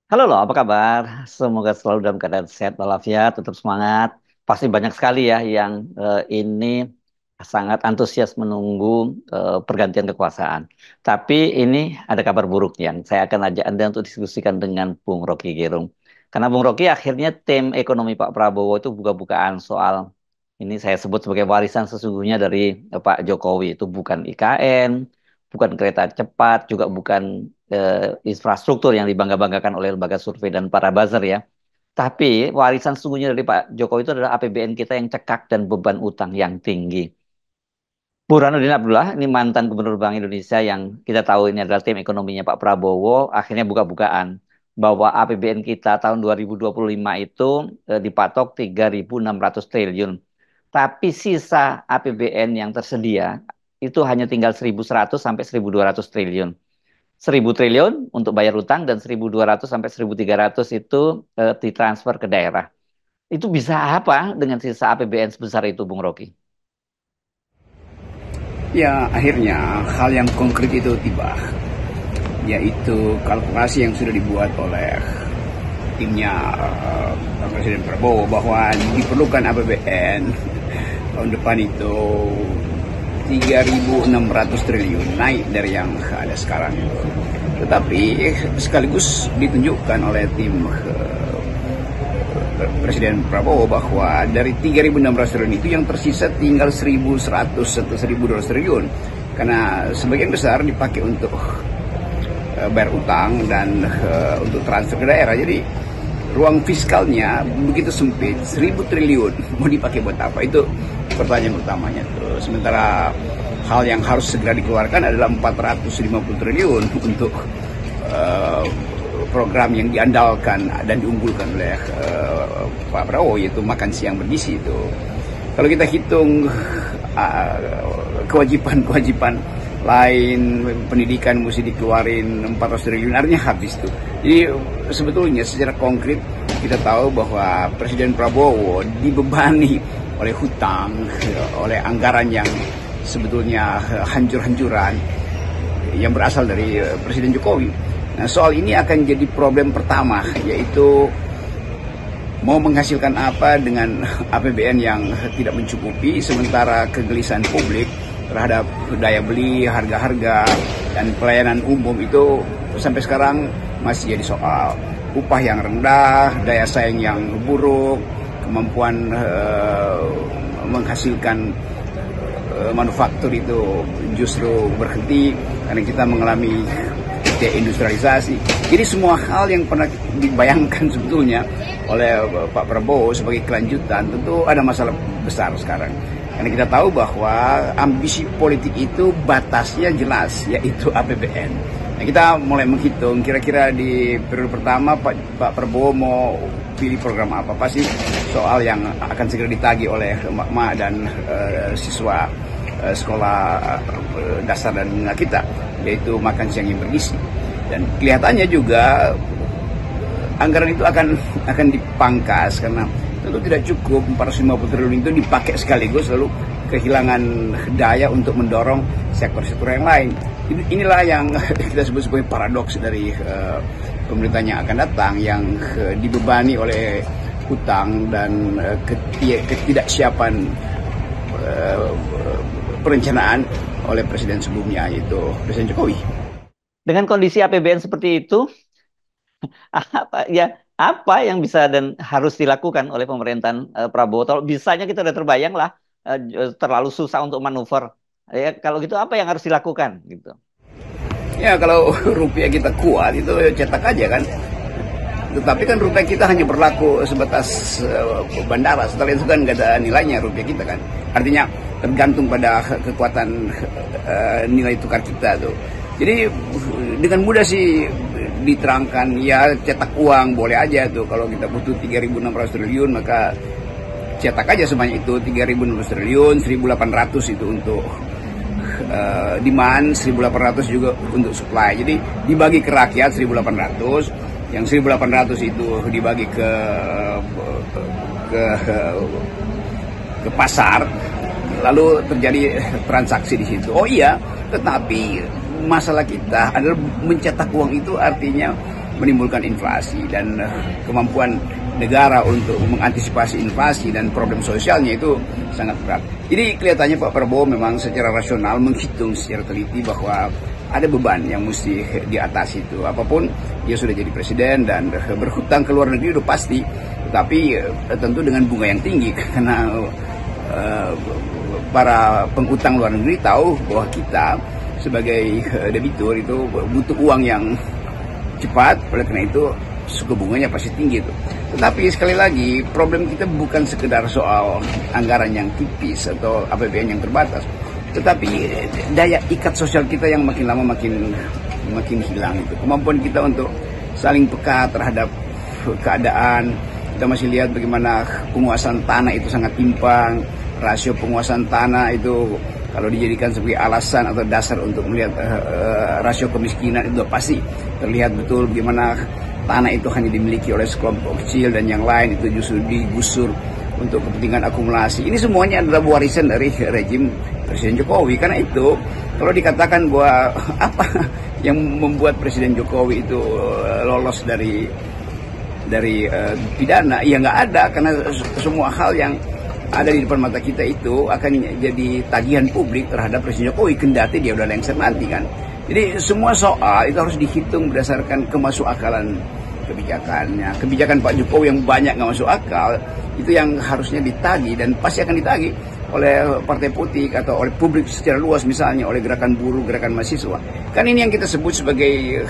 Halo loh, apa kabar? Semoga selalu dalam keadaan sehat walafiat, tetap semangat. Pasti banyak sekali ya yang ini sangat antusias menunggu pergantian kekuasaan. Tapi ini ada kabar buruk yang saya akan ajak Anda untuk diskusikan dengan Bung Rocky Gerung. Karena Bung Rocky akhirnya tim ekonomi Pak Prabowo itu buka-bukaan soal ini saya sebut sebagai warisan sesungguhnya dari Pak Jokowi. Itu bukan IKN, bukan kereta cepat, juga bukan infrastruktur yang dibangga-banggakan oleh lembaga survei dan para buzzer ya. Tapi warisan sesungguhnya dari Pak Jokowi itu adalah APBN kita yang cekak dan beban utang yang tinggi. Burhanuddin Abdullah, ini mantan Gubernur Bank Indonesia yang kita tahu ini adalah tim ekonominya Pak Prabowo, akhirnya buka-bukaan bahwa APBN kita tahun 2025 itu dipatok 3.600 triliun. Tapi sisa APBN yang tersedia itu hanya tinggal 1.100 sampai 1.200 triliun. 1.000 triliun untuk bayar utang dan 1.200 sampai 1.300 itu ditransfer ke daerah. Itu bisa apa dengan sisa APBN sebesar itu, Bung Rocky? Ya, akhirnya hal yang konkret itu tiba, yaitu kalkulasi yang sudah dibuat oleh timnya Presiden Prabowo bahwa diperlukan APBN tahun depan itu 3.600 triliun, naik dari yang ada sekarang. Tetapi sekaligus ditunjukkan oleh tim Presiden Prabowo bahwa dari 3.600 triliun itu yang tersisa tinggal 1.100 atau 1.200 triliun, karena sebagian besar dipakai untuk bayar utang dan untuk transfer ke daerah. Jadi ruang fiskalnya begitu sempit, 1.000 triliun mau dipakai buat apa? Itu pertanyaan utamanya tuh. Sementara hal yang harus segera dikeluarkan adalah 450 triliun untuk program yang diandalkan dan diunggulkan oleh Pak Prabowo, yaitu makan siang bergizi itu. Kalau kita hitung kewajiban-kewajiban lain, pendidikan mesti dikeluarin 400 triliun, artinya habis tuh. Jadi sebetulnya secara konkret kita tahu bahwa Presiden Prabowo dibebani oleh hutang, oleh anggaran yang sebetulnya hancur-hancuran yang berasal dari Presiden Jokowi. Nah, soal ini akan jadi problem pertama, yaitu mau menghasilkan apa dengan APBN yang tidak mencukupi, sementara kegelisahan publik terhadap daya beli, harga-harga, dan pelayanan umum itu sampai sekarang masih jadi soal. Upah yang rendah, daya saing yang buruk, kemampuan menghasilkan manufaktur itu justru berhenti karena kita mengalami deindustrialisasi. Jadi semua hal yang pernah dibayangkan sebetulnya oleh Pak Prabowo sebagai kelanjutan tentu ada masalah besar sekarang. Karena kita tahu bahwa ambisi politik itu batasnya jelas, yaitu APBN. Nah, kita mulai menghitung kira-kira di periode pertama Pak Prabowo mau pilih program apa. Pasti soal yang akan segera ditagih oleh emak-emak dan siswa sekolah dasar dan menengah kita, yaitu makan siang yang bergizi. Dan kelihatannya juga anggaran itu akan dipangkas karena tentu tidak cukup 450 triliun itu dipakai sekaligus lalu kehilangan daya untuk mendorong sektor-sektor yang lain. Inilah yang kita sebut sebagai paradoks dari pemerintahan yang akan datang, yang dibebani oleh hutang dan ketidaksiapan perencanaan oleh presiden sebelumnya, yaitu Presiden Jokowi. Dengan kondisi APBN seperti itu, apa yang bisa dan harus dilakukan oleh pemerintahan Prabowo? Kalau bisanya kita udah terbayang lah, terlalu susah untuk manuver. Ya, kalau gitu apa yang harus dilakukan gitu? Ya, kalau rupiah kita kuat itu cetak aja kan. Tetapi kan rupiah kita hanya berlaku sebatas bandara. Setelah itu kan nggak ada nilainya rupiah kita kan. Artinya tergantung pada kekuatan nilai tukar kita tuh. Jadi dengan mudah sih diterangkan, ya cetak uang boleh aja tuh. Kalau kita butuh 3.600 triliun maka cetak aja sebanyak itu, 3.600 triliun, 1.800 itu untuk demand, 1.800 juga untuk supply. Jadi dibagi ke rakyat 1.800, yang 1.800 itu dibagi ke pasar, lalu terjadi transaksi di situ. Oh iya, tetapi masalah kita adalah mencetak uang itu artinya menimbulkan inflasi, dan kemampuan negara untuk mengantisipasi inflasi dan problem sosialnya itu sangat berat. Jadi kelihatannya Pak Prabowo memang secara rasional menghitung secara teliti bahwa ada beban yang mesti diatasi itu. Apapun dia sudah jadi presiden dan berhutang ke luar negeri itu pasti, tetapi tentu dengan bunga yang tinggi karena para pengutang luar negeri tahu bahwa kita sebagai debitur itu butuh uang yang cepat, oleh karena itu suku bunganya pasti tinggi itu. Tetapi sekali lagi problem kita bukan sekedar soal anggaran yang tipis atau APBN yang terbatas, tetapi daya ikat sosial kita yang makin lama makin hilang itu. Kemampuan kita untuk saling peka terhadap keadaan. Kita masih lihat bagaimana penguasaan tanah itu sangat timpang, rasio penguasaan tanah itu kalau dijadikan sebagai alasan atau dasar untuk melihat rasio kemiskinan itu pasti terlihat betul bagaimana tanah itu hanya dimiliki oleh sekelompok kecil dan yang lain itu justru digusur untuk kepentingan akumulasi. Ini semuanya adalah warisan dari rejim Presiden Jokowi. Karena itu kalau dikatakan bahwa apa yang membuat Presiden Jokowi itu lolos dari pidana, ya nggak ada, karena semua hal yang ada di depan mata kita itu akan jadi tagihan publik terhadap Presiden Jokowi kendati dia udah lengser nanti kan. Jadi semua soal itu harus dihitung berdasarkan kemasukakalan kebijakannya. Kebijakan Pak Jokowi yang banyak nggak masuk akal itu yang harusnya ditagih dan pasti akan ditagih oleh partai politik atau oleh publik secara luas, misalnya oleh gerakan buruh, gerakan mahasiswa. Kan ini yang kita sebut sebagai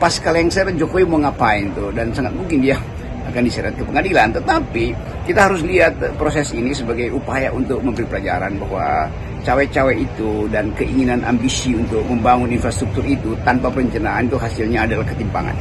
pasca lengser Jokowi mau ngapain tuh, dan sangat mungkin dia akan diseret ke pengadilan. Tetapi kita harus lihat proses ini sebagai upaya untuk memberi pelajaran bahwa cawe-cawe itu dan keinginan ambisi untuk membangun infrastruktur itu tanpa perencanaan itu hasilnya adalah ketimpangan.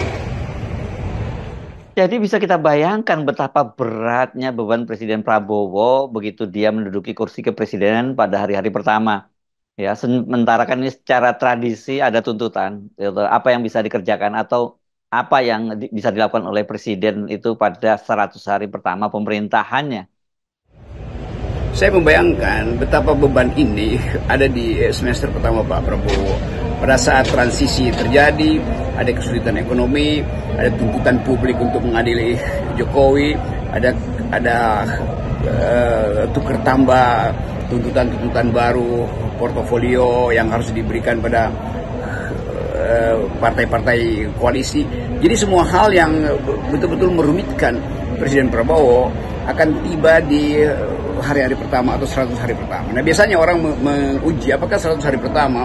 Jadi bisa kita bayangkan betapa beratnya beban Presiden Prabowo begitu dia menduduki kursi kepresidenan pada hari-hari pertama. Ya, sementara kan ini secara tradisi ada tuntutan, gitu, apa yang bisa dikerjakan atau apa yang bisa dilakukan oleh presiden itu pada 100 hari pertama pemerintahannya. Saya membayangkan betapa beban ini ada di semester pertama Pak Prabowo. Pada saat transisi terjadi, ada kesulitan ekonomi, ada tuntutan publik untuk mengadili Jokowi, ada tukar tambah, tuntutan-tuntutan baru, portofolio yang harus diberikan pada partai-partai koalisi. Jadi semua hal yang betul-betul merumitkan Presiden Prabowo akan tiba di hari-hari pertama atau 100 hari pertama. Nah, biasanya orang menguji apakah 100 hari pertama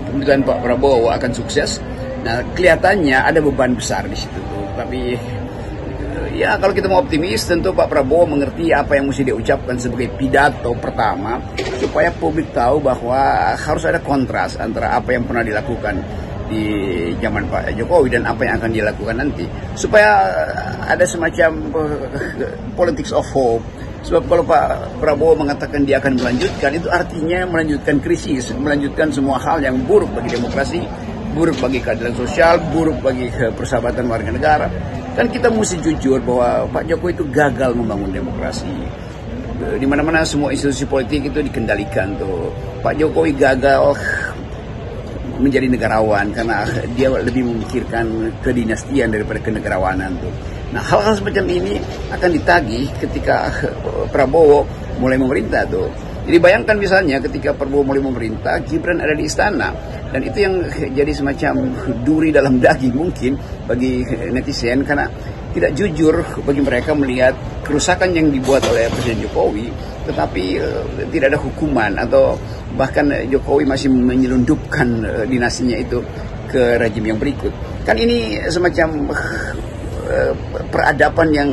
pemerintahan Pak Prabowo akan sukses. Nah, kelihatannya ada beban besar di situ tuh. Tapi ya kalau kita mau optimis, tentu Pak Prabowo mengerti apa yang mesti diucapkan sebagai pidato pertama supaya publik tahu bahwa harus ada kontras antara apa yang pernah dilakukan di zaman Pak Jokowi dan apa yang akan dilakukan nanti, supaya ada semacam politics of hope. Sebab kalau Pak Prabowo mengatakan dia akan melanjutkan, itu artinya melanjutkan krisis, melanjutkan semua hal yang buruk bagi demokrasi, buruk bagi keadilan sosial, buruk bagi persahabatan warga negara. Dan kita mesti jujur bahwa Pak Jokowi itu gagal membangun demokrasi. Di mana-mana semua institusi politik itu dikendalikan tuh. Pak Jokowi gagal menjadi negarawan karena dia lebih memikirkan kedinastian daripada kenegarawanan tuh. Nah, hal-hal semacam ini akan ditagih ketika Prabowo mulai memerintah tuh. Jadi bayangkan misalnya ketika Prabowo mulai memerintah, Gibran ada di istana, dan itu yang jadi semacam duri dalam daging mungkin bagi netizen, karena tidak jujur bagi mereka melihat kerusakan yang dibuat oleh Presiden Jokowi, tetapi tidak ada hukuman, atau bahkan Jokowi masih menyelundupkan dinastinya itu ke rejim yang berikut. Kan ini semacam peradaban yang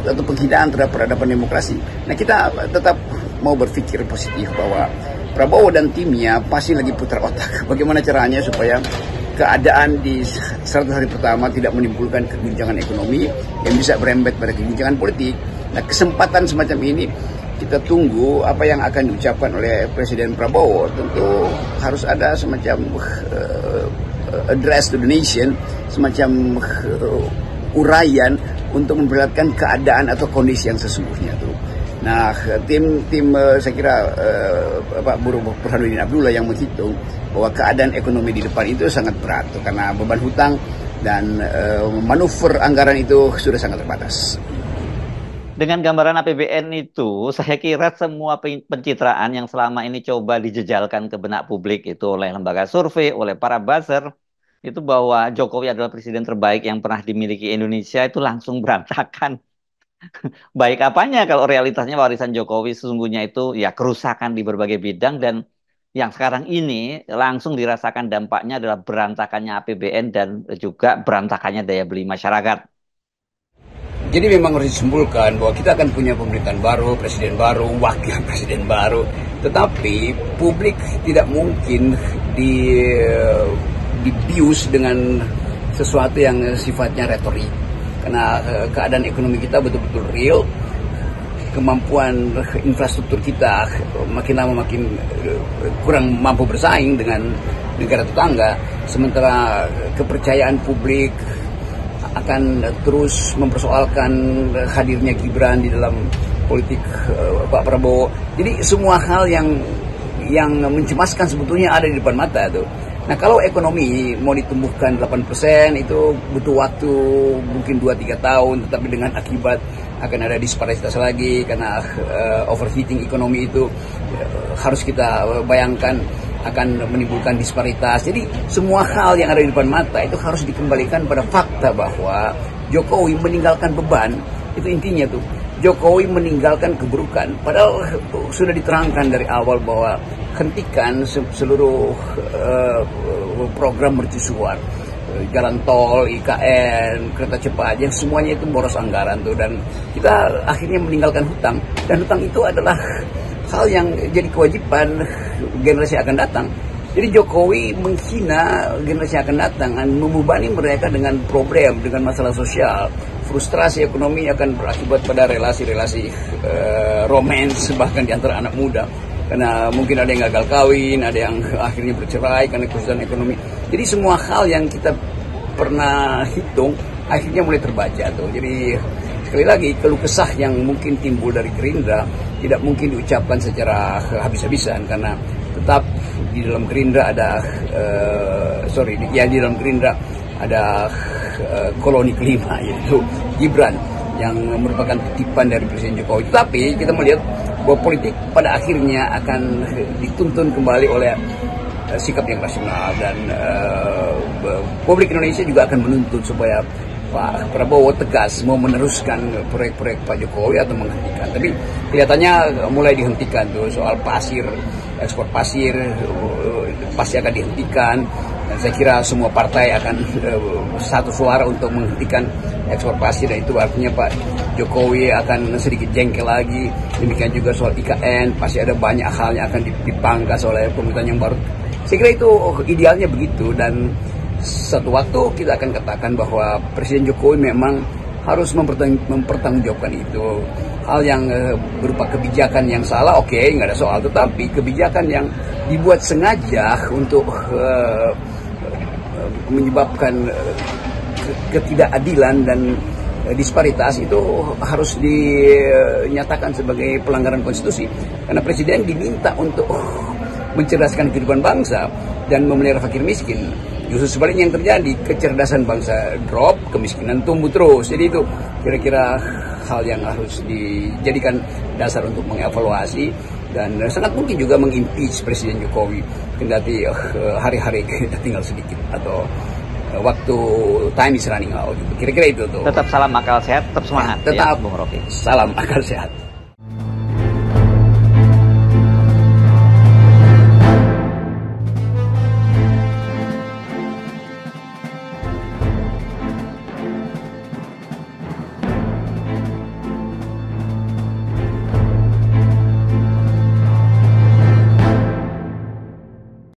atau penghinaan terhadap peradaban demokrasi. Nah, kita tetap mau berpikir positif bahwa Prabowo dan timnya pasti lagi putar otak bagaimana caranya supaya keadaan di 100 hari pertama tidak menimbulkan keguncangan ekonomi yang bisa berembet pada keguncangan politik. Nah, kesempatan semacam ini kita tunggu apa yang akan diucapkan oleh Presiden Prabowo. Tentu harus ada semacam address to the nation, semacam uraian untuk memperlihatkan keadaan atau kondisi yang sesungguhnya tuh. Nah, tim saya kira Pak Burhanuddin Abdullah yang menghitung bahwa keadaan ekonomi di depan itu sangat berat tuh, karena beban hutang dan manuver anggaran itu sudah sangat terbatas. Dengan gambaran APBN itu, saya kira semua pencitraan yang selama ini coba dijejalkan ke benak publik itu oleh lembaga survei, oleh para buzzer, itu bahwa Jokowi adalah presiden terbaik yang pernah dimiliki Indonesia itu langsung berantakan. Baik apanya kalau realitasnya warisan Jokowi sesungguhnya itu ya kerusakan di berbagai bidang dan yang sekarang ini langsung dirasakan dampaknya adalah berantakannya APBN dan juga berantakannya daya beli masyarakat. Jadi memang harus disimpulkan bahwa kita akan punya pemerintahan baru, presiden baru, wakil presiden baru. Tetapi publik tidak mungkin dibius dengan sesuatu yang sifatnya retorik. Karena keadaan ekonomi kita betul-betul real, kemampuan infrastruktur kita makin lama makin kurang mampu bersaing dengan negara tetangga. Sementara kepercayaan publik akan terus mempersoalkan hadirnya Gibran di dalam politik Pak Prabowo. Jadi semua hal yang mencemaskan sebetulnya ada di depan mata tuh. Nah, kalau ekonomi mau ditumbuhkan 8% itu butuh waktu mungkin 2-3 tahun, tetapi dengan akibat akan ada disparitas lagi karena overheating ekonomi itu harus kita bayangkan akan menimbulkan disparitas. Jadi semua hal yang ada di depan mata itu harus dikembalikan pada fakta bahwa Jokowi meninggalkan beban. Itu intinya tuh. Jokowi meninggalkan keburukan. Padahal sudah diterangkan dari awal bahwa hentikan seluruh program mercusuar, jalan tol, IKN, kereta cepat, yang semuanya itu boros anggaran tuh. Dan kita akhirnya meninggalkan hutang. Dan hutang itu adalah hal yang jadi kewajiban generasi akan datang. Jadi Jokowi menghina generasi akan datang dan membebani mereka dengan problem, dengan masalah sosial. Frustrasi ekonomi akan berakibat pada relasi-relasi romans bahkan di antara anak muda. Karena mungkin ada yang gagal kawin, ada yang akhirnya bercerai karena kesulitan ekonomi. Jadi semua hal yang kita pernah hitung akhirnya mulai terbaca tuh. Jadi sekali lagi keluh kesah yang mungkin timbul dari Gerindra tidak mungkin diucapkan secara habis-habisan karena tetap di dalam Gerindra ada di dalam Gerindra ada koloni kelima yaitu Gibran yang merupakan titipan dari Presiden Jokowi. Tetapi kita melihat bahwa politik pada akhirnya akan dituntun kembali oleh sikap yang rasional dan publik Indonesia juga akan menuntut supaya Pak Prabowo tegas mau meneruskan proyek-proyek Pak Jokowi atau menghentikan. Tapi kelihatannya mulai dihentikan tuh soal pasir, ekspor pasir pasti akan dihentikan. Dan saya kira semua partai akan satu suara untuk menghentikan ekspor pasir, dan itu artinya Pak Jokowi akan sedikit jengkel lagi. Demikian juga soal IKN, pasti ada banyak hal yang akan dipangkas oleh pemerintahan yang baru. Saya kira itu idealnya begitu, dan satu waktu kita akan katakan bahwa Presiden Jokowi memang harus mempertanggungjawabkan itu. Hal yang berupa kebijakan yang salah, oke, nggak ada soal. Tetapi kebijakan yang dibuat sengaja untuk menyebabkan ketidakadilan dan disparitas itu harus dinyatakan sebagai pelanggaran konstitusi. Karena Presiden diminta untuk mencerdaskan kehidupan bangsa dan memelihara fakir miskin. Justru sebaliknya yang terjadi, kecerdasan bangsa drop, kemiskinan tumbuh terus. Jadi itu kira-kira hal yang harus dijadikan dasar untuk mengevaluasi dan sangat mungkin juga mengimpeach Presiden Jokowi kendati hari-hari tinggal sedikit atau waktu time is running out. Kira-kira itu tuh. Tetap salam akal sehat, tetap semangat. Tetap ya, Bung Rocky. salam akal sehat.